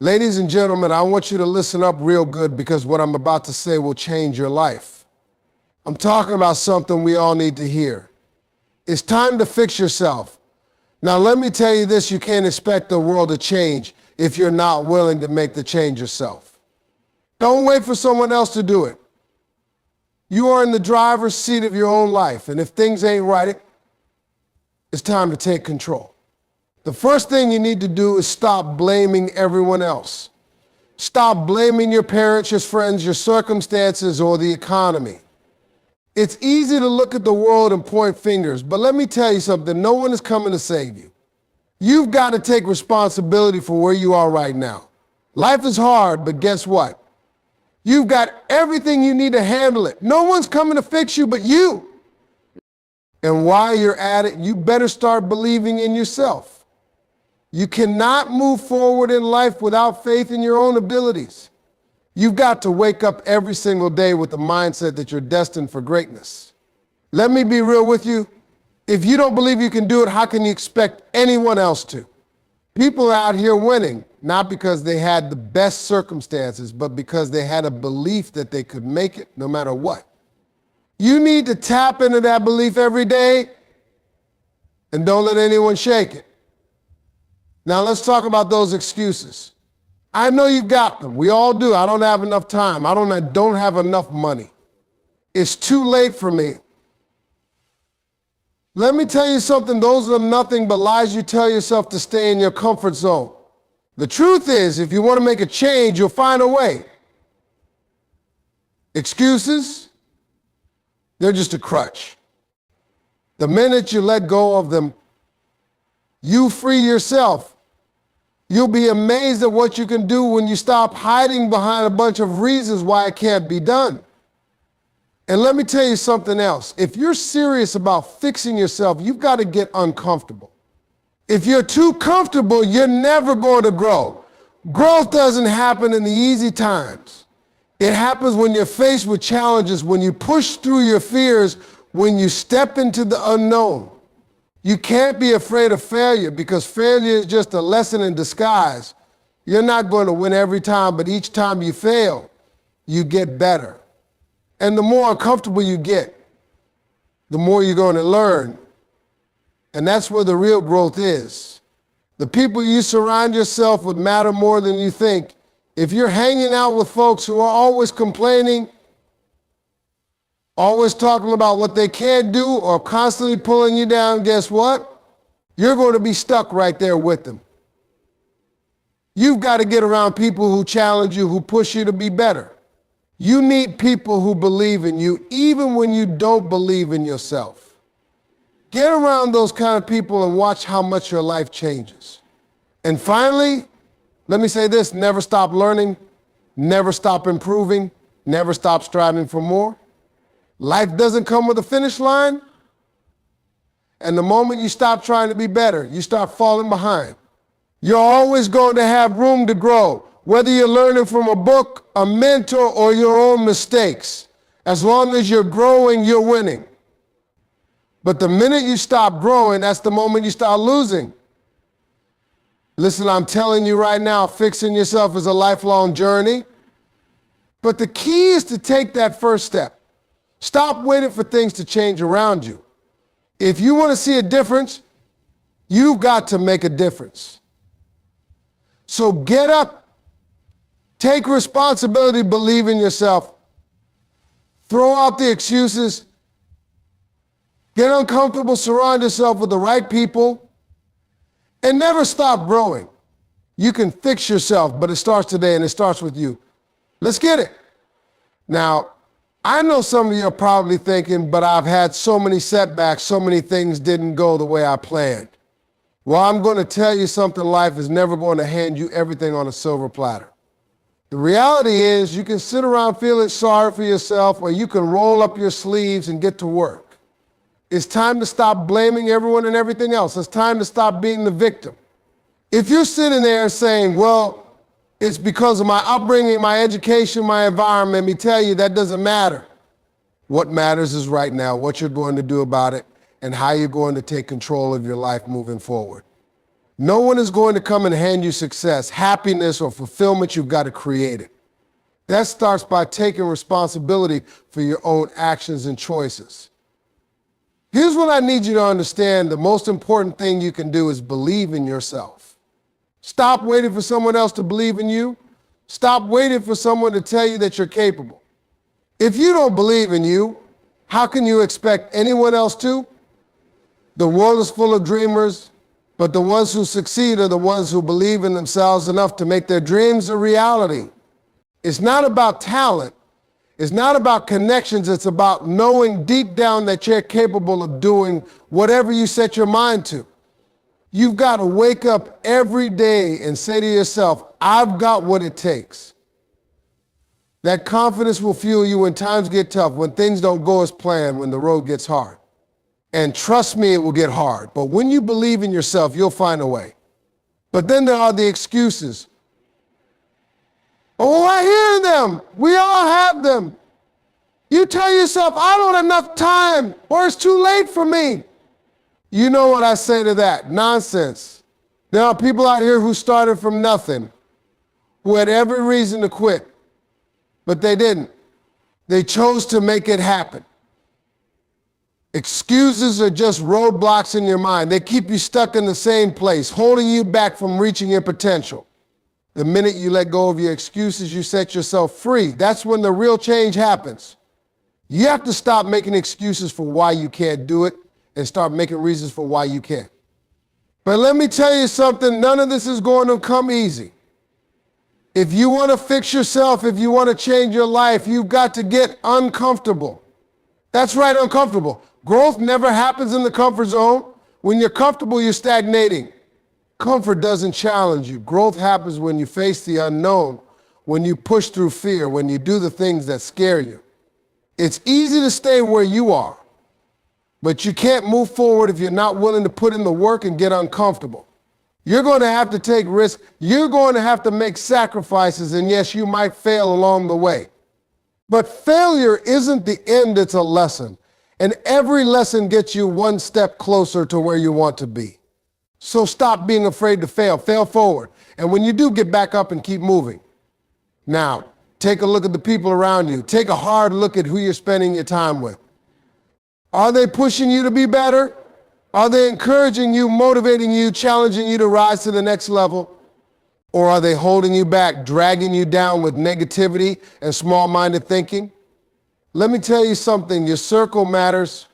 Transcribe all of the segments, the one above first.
Ladies and gentlemen, I want you to listen up real good because what I'm about to say will change your life. I'm talking about something we all need to hear. It's time to fix yourself. Now, let me tell you this, you can't expect the world to change if you're not willing to make the change yourself. Don't wait for someone else to do it. You are in the driver's seat of your own life, and if things ain't right, it's time to take control. The first thing you need to do is stop blaming everyone else. Stop blaming your parents, your friends, your circumstances, or the economy. It's easy to look at the world and point fingers, but let me tell you something, no one is coming to save you. You've got to take responsibility for where you are right now. Life is hard, but guess what? You've got everything you need to handle it. No one's coming to fix you but you. And while you're at it, you better start believing in yourself. You cannot move forward in life without faith in your own abilities. You've got to wake up every single day with the mindset that you're destined for greatness. Let me be real with you. If you don't believe you can do it, how can you expect anyone else to? People are out here winning, not because they had the best circumstances, but because they had a belief that they could make it no matter what. You need to tap into that belief every day and don't let anyone shake it. Now let's talk about those excuses. I know you've got them. We all do. I don't have enough time. I don't have enough money. It's too late for me. Let me tell you something. Those are nothing but lies you tell yourself to stay in your comfort zone. The truth is, if you want to make a change, you'll find a way. Excuses, they're just a crutch. The minute you let go of them, you free yourself. You'll be amazed at what you can do when you stop hiding behind a bunch of reasons why it can't be done. And let me tell you something else. If you're serious about fixing yourself, you've got to get uncomfortable. If you're too comfortable, you're never going to grow. Growth doesn't happen in the easy times. It happens when you're faced with challenges, when you push through your fears, when you step into the unknown. You can't be afraid of failure because failure is just a lesson in disguise. You're not going to win every time, but each time you fail, you get better. And the more uncomfortable you get, the more you're going to learn. And that's where the real growth is. The people you surround yourself with matter more than you think. If you're hanging out with folks who are always complaining, always talking about what they can't do or constantly pulling you down, guess what? You're going to be stuck right there with them. You've got to get around people who challenge you, who push you to be better. You need people who believe in you, even when you don't believe in yourself. Get around those kind of people and watch how much your life changes. And finally, let me say this, never stop learning, never stop improving, never stop striving for more. Life doesn't come with a finish line. And the moment you stop trying to be better, you start falling behind. You're always going to have room to grow, whether you're learning from a book, a mentor, or your own mistakes. As long as you're growing, you're winning. But the minute you stop growing, that's the moment you start losing. Listen, I'm telling you right now, fixing yourself is a lifelong journey. But the key is to take that first step. Stop waiting for things to change around you. If you want to see a difference, you've got to make a difference. So get up, take responsibility, believe in yourself, throw out the excuses, get uncomfortable, surround yourself with the right people, and never stop growing. You can fix yourself, but it starts today and it starts with you. Let's get it. Now, I know some of you are probably thinking, but I've had so many setbacks, so many things didn't go the way I planned. Well, I'm going to tell you something, life is never going to hand you everything on a silver platter. The reality is you can sit around feeling sorry for yourself, or you can roll up your sleeves and get to work. It's time to stop blaming everyone and everything else. It's time to stop being the victim. If you're sitting there saying, well, it's because of my upbringing, my education, my environment, let me tell you, that doesn't matter. What matters is right now, what you're going to do about it, and how you're going to take control of your life moving forward. No one is going to come and hand you success, happiness, or fulfillment. You've got to create it. That starts by taking responsibility for your own actions and choices. Here's what I need you to understand. The most important thing you can do is believe in yourself. Stop waiting for someone else to believe in you. Stop waiting for someone to tell you that you're capable. If you don't believe in you, how can you expect anyone else to? The world is full of dreamers, but the ones who succeed are the ones who believe in themselves enough to make their dreams a reality. It's not about talent. It's not about connections. It's about knowing deep down that you're capable of doing whatever you set your mind to. You've got to wake up every day and say to yourself, I've got what it takes. That confidence will fuel you when times get tough, when things don't go as planned, when the road gets hard. And trust me, it will get hard. But when you believe in yourself, you'll find a way. But then there are the excuses. Oh, I hear them. We all have them. You tell yourself, I don't have enough time, or it's too late for me. You know what I say to that? Nonsense. There are people out here who started from nothing, who had every reason to quit, but they didn't. They chose to make it happen. Excuses are just roadblocks in your mind. They keep you stuck in the same place, holding you back from reaching your potential. The minute you let go of your excuses, you set yourself free. That's when the real change happens. You have to stop making excuses for why you can't do it and start making reasons for why you can. But let me tell you something, none of this is going to come easy. If you want to fix yourself, if you want to change your life, you've got to get uncomfortable. That's right, uncomfortable. Growth never happens in the comfort zone. When you're comfortable, you're stagnating. Comfort doesn't challenge you. Growth happens when you face the unknown, when you push through fear, when you do the things that scare you. It's easy to stay where you are, but you can't move forward if you're not willing to put in the work and get uncomfortable. You're going to have to take risks. You're going to have to make sacrifices, and yes, you might fail along the way. But failure isn't the end, it's a lesson. And every lesson gets you one step closer to where you want to be. So stop being afraid to fail. Fail forward. And when you do, get back up and keep moving. Now, take a look at the people around you. Take a hard look at who you're spending your time with. Are they pushing you to be better? Are they encouraging you, motivating you, challenging you to rise to the next level? Or are they holding you back, dragging you down with negativity and small-minded thinking? Let me tell you something, your circle matters.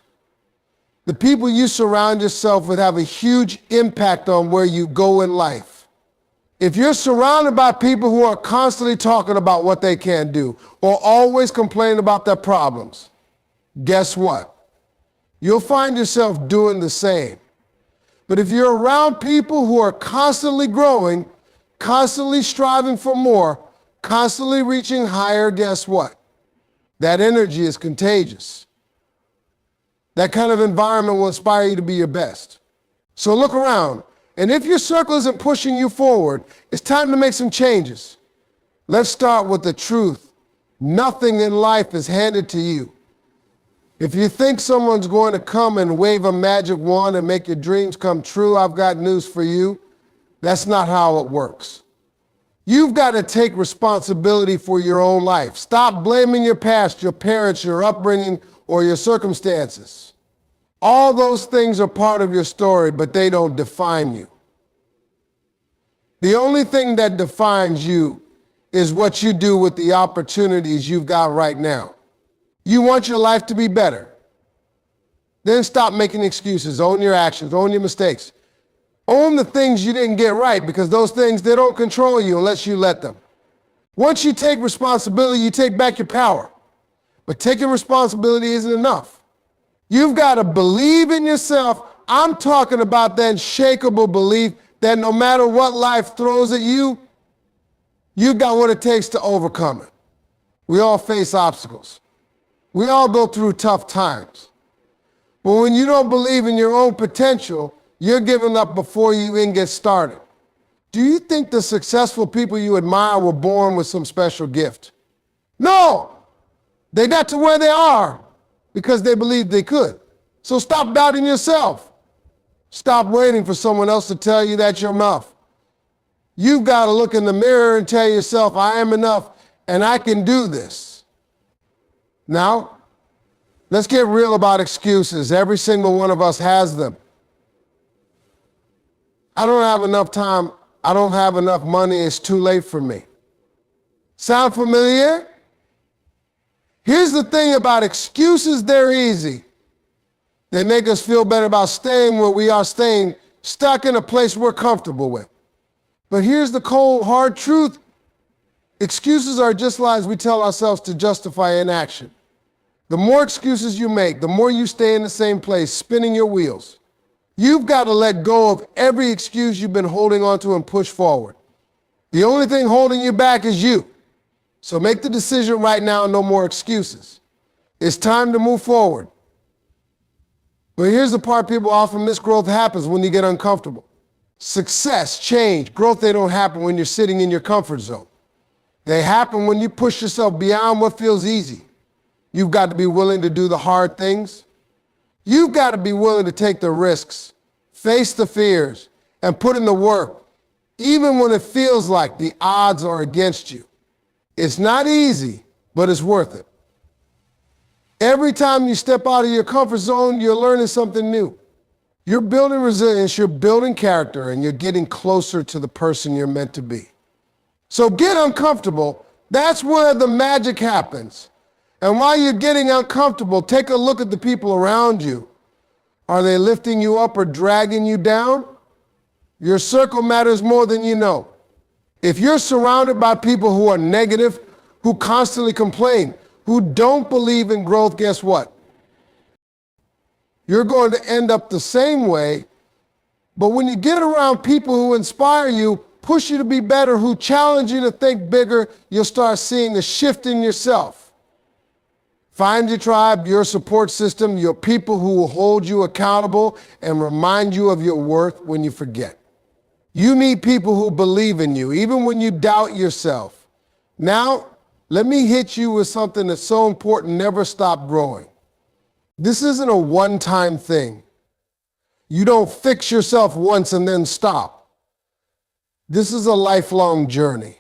The people you surround yourself with have a huge impact on where you go in life. If you're surrounded by people who are constantly talking about what they can't do or always complaining about their problems, guess what? You'll find yourself doing the same. But if you're around people who are constantly growing, constantly striving for more, constantly reaching higher, guess what? That energy is contagious. That kind of environment will inspire you to be your best. So look around. And if your circle isn't pushing you forward, it's time to make some changes. Let's start with the truth. Nothing in life is handed to you. If you think someone's going to come and wave a magic wand and make your dreams come true, I've got news for you. That's not how it works. You've got to take responsibility for your own life. Stop blaming your past, your parents, your upbringing, or your circumstances. All those things are part of your story, but they don't define you. The only thing that defines you is what you do with the opportunities you've got right now. You want your life to be better. Then stop making excuses. Own your actions. Own your mistakes. Own the things you didn't get right, because those things, they don't control you unless you let them. Once you take responsibility, you take back your power. But taking responsibility isn't enough. You've got to believe in yourself. I'm talking about that unshakable belief that no matter what life throws at you, you've got what it takes to overcome it. We all face obstacles. We all go through tough times. But when you don't believe in your own potential, you're giving up before you even get started. Do you think the successful people you admire were born with some special gift? No! They got to where they are because they believed they could. So stop doubting yourself. Stop waiting for someone else to tell you that you're enough. You've got to look in the mirror and tell yourself, I am enough and I can do this. Now, let's get real about excuses. Every single one of us has them. I don't have enough time. I don't have enough money. It's too late for me. Sound familiar? Here's the thing about excuses, they're easy. They make us feel better about staying where we are staying, stuck in a place we're comfortable with. But here's the cold, hard truth. Excuses are just lies we tell ourselves to justify inaction. The more excuses you make, the more you stay in the same place, spinning your wheels. You've got to let go of every excuse you've been holding on to and push forward. The only thing holding you back is you. So make the decision right now, no more excuses. It's time to move forward. But here's the part people often miss. Growth happens when you get uncomfortable. Success, change, growth, they don't happen when you're sitting in your comfort zone. They happen when you push yourself beyond what feels easy. You've got to be willing to do the hard things. You've got to be willing to take the risks, face the fears, and put in the work, even when it feels like the odds are against you. It's not easy, but it's worth it. Every time you step out of your comfort zone, you're learning something new. You're building resilience, you're building character, and you're getting closer to the person you're meant to be. So get uncomfortable. That's where the magic happens. And while you're getting uncomfortable, take a look at the people around you. Are they lifting you up or dragging you down? Your circle matters more than you know. If you're surrounded by people who are negative, who constantly complain, who don't believe in growth, guess what? You're going to end up the same way. But when you get around people who inspire you, push you to be better, who challenge you to think bigger, you'll start seeing a shift in yourself. Find your tribe, your support system, your people who will hold you accountable and remind you of your worth when you forget. You need people who believe in you, even when you doubt yourself. Now, let me hit you with something that's so important: never stop growing. This isn't a one-time thing. You don't fix yourself once and then stop. This is a lifelong journey.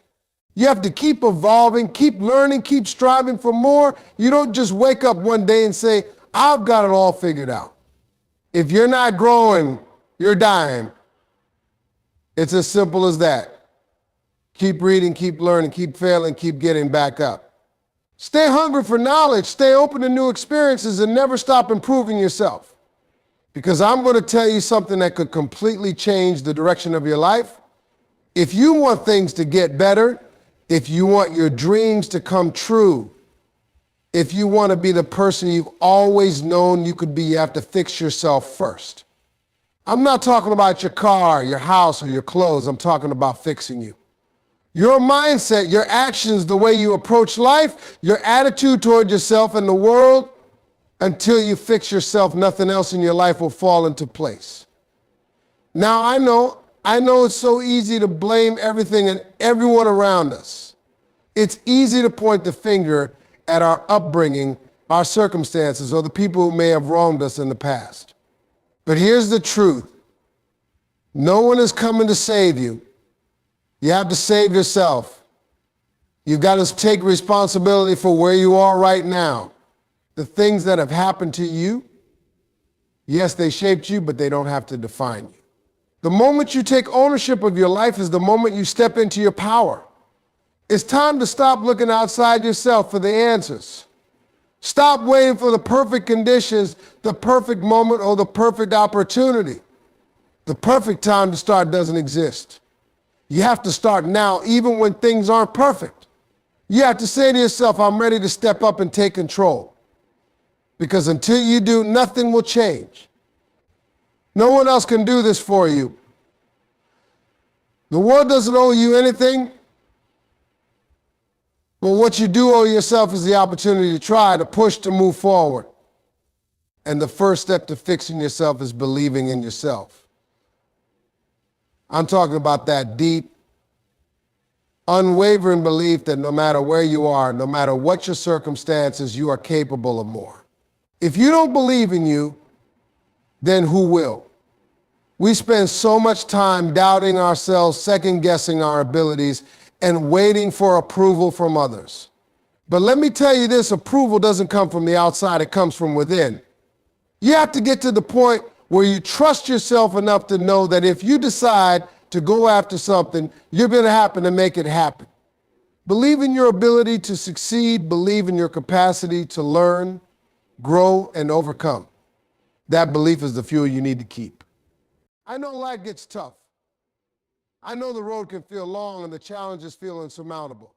You have to keep evolving, keep learning, keep striving for more. You don't just wake up one day and say, I've got it all figured out. If you're not growing, you're dying. It's as simple as that. Keep reading, keep learning, keep failing, keep getting back up. Stay hungry for knowledge, stay open to new experiences, and never stop improving yourself. Because I'm going to tell you something that could completely change the direction of your life. If you want things to get better, if you want your dreams to come true, if you want to be the person you've always known you could be, you have to fix yourself first. I'm not talking about your car, your house, or your clothes. I'm talking about fixing you. Your mindset, your actions, the way you approach life, your attitude toward yourself and the world. Until you fix yourself, nothing else in your life will fall into place. Now, I know it's so easy to blame everything and everyone around us. It's easy to point the finger at our upbringing, our circumstances, or the people who may have wronged us in the past. But here's the truth. No one is coming to save you. You have to save yourself. You've got to take responsibility for where you are right now. The things that have happened to you, yes, they shaped you, but they don't have to define you. The moment you take ownership of your life is the moment you step into your power. It's time to stop looking outside yourself for the answers. Stop waiting for the perfect conditions, the perfect moment, or the perfect opportunity. The perfect time to start doesn't exist. You have to start now, even when things aren't perfect. You have to say to yourself, I'm ready to step up and take control. Because until you do, nothing will change. No one else can do this for you. The world doesn't owe you anything. But what you do owe yourself is the opportunity to try, to push, to move forward. And the first step to fixing yourself is believing in yourself. I'm talking about that deep, unwavering belief that no matter where you are, no matter what your circumstances, you are capable of more. If you don't believe in you, then who will? We spend so much time doubting ourselves, second-guessing our abilities, and waiting for approval from others. But let me tell you this, approval doesn't come from the outside, it comes from within. You have to get to the point where you trust yourself enough to know that if you decide to go after something, you're going to happen to make it happen. Believe in your ability to succeed, believe in your capacity to learn, grow, and overcome. That belief is the fuel you need to keep. I know life gets tough. I know the road can feel long and the challenges feel insurmountable.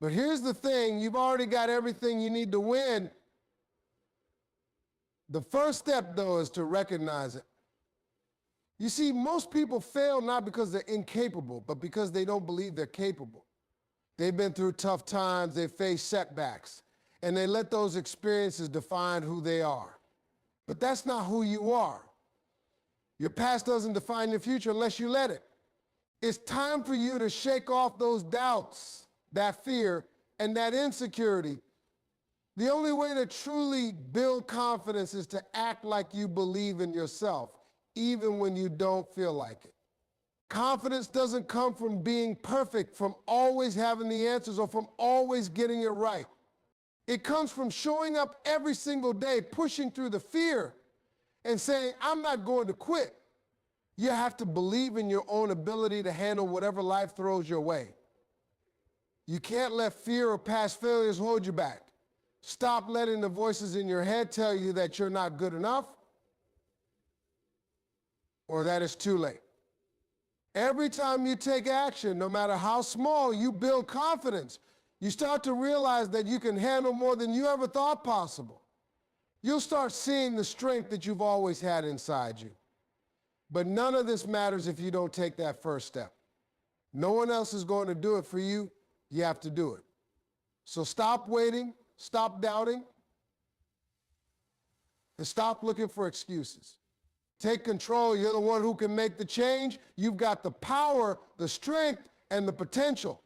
But here's the thing, you've already got everything you need to win. The first step, though, is to recognize it. You see, most people fail not because they're incapable, but because they don't believe they're capable. They've been through tough times, they've faced setbacks, and they let those experiences define who they are. But that's not who you are. Your past doesn't define your future unless you let it. It's time for you to shake off those doubts, that fear, and that insecurity. The only way to truly build confidence is to act like you believe in yourself, even when you don't feel like it. Confidence doesn't come from being perfect, from always having the answers, or from always getting it right. It comes from showing up every single day, pushing through the fear, and saying, I'm not going to quit. You have to believe in your own ability to handle whatever life throws your way. You can't let fear or past failures hold you back. Stop letting the voices in your head tell you that you're not good enough or that it's too late. Every time you take action, no matter how small, you build confidence. You start to realize that you can handle more than you ever thought possible. You'll start seeing the strength that you've always had inside you. But none of this matters if you don't take that first step. No one else is going to do it for you. You have to do it. So stop waiting, stop doubting, and stop looking for excuses. Take control. You're the one who can make the change. You've got the power, the strength, and the potential.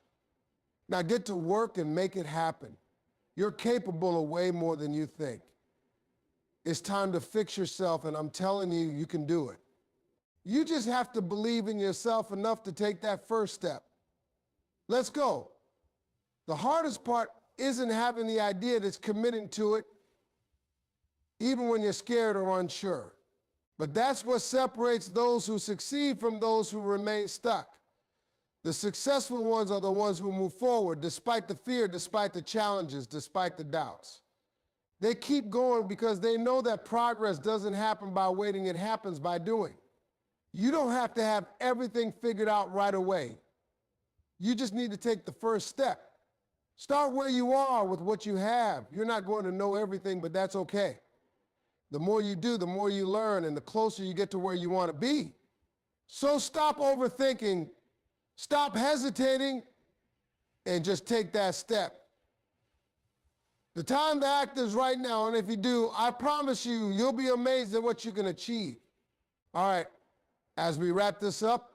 Now get to work and make it happen. You're capable of way more than you think. It's time to fix yourself, and I'm telling you, you can do it. You just have to believe in yourself enough to take that first step. Let's go. The hardest part isn't having the idea, that's committing to it, even when you're scared or unsure. But that's what separates those who succeed from those who remain stuck. The successful ones are the ones who move forward despite the fear, despite the challenges, despite the doubts. They keep going because they know that progress doesn't happen by waiting, it happens by doing. You don't have to have everything figured out right away. You just need to take the first step. Start where you are with what you have. You're not going to know everything, but that's okay. The more you do, the more you learn, and the closer you get to where you want to be. So stop overthinking, stop hesitating, and just take that step. The time to act is right now, and if you do, I promise you, you'll be amazed at what you can achieve. All right, as we wrap this up,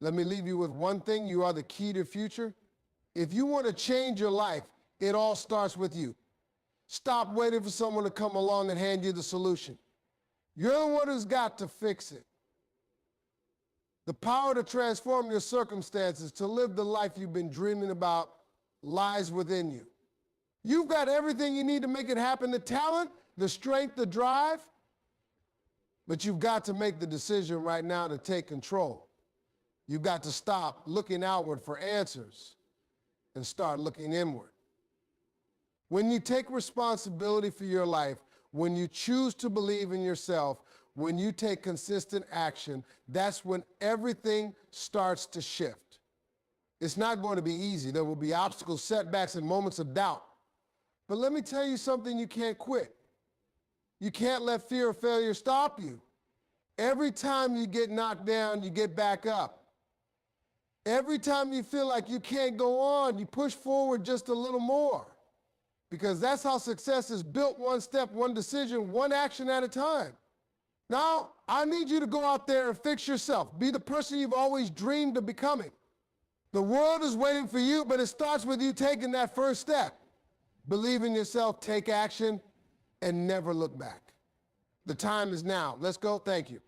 let me leave you with one thing. You are the key to your future. If you want to change your life, it all starts with you. Stop waiting for someone to come along and hand you the solution. You're the one who's got to fix it. The power to transform your circumstances, to live the life you've been dreaming about, lies within you. You've got everything you need to make it happen, the talent, the strength, the drive, but you've got to make the decision right now to take control. You've got to stop looking outward for answers and start looking inward. When you take responsibility for your life, when you choose to believe in yourself, when you take consistent action, that's when everything starts to shift. It's not going to be easy. There will be obstacles, setbacks, and moments of doubt. But let me tell you something, you can't quit. You can't let fear or failure stop you. Every time you get knocked down, you get back up. Every time you feel like you can't go on, you push forward just a little more. Because that's how success is built, one step, one decision, one action at a time. Now, I need you to go out there and fix yourself. Be the person you've always dreamed of becoming. The world is waiting for you, but it starts with you taking that first step. Believe in yourself, take action, and never look back. The time is now. Let's go. Thank you.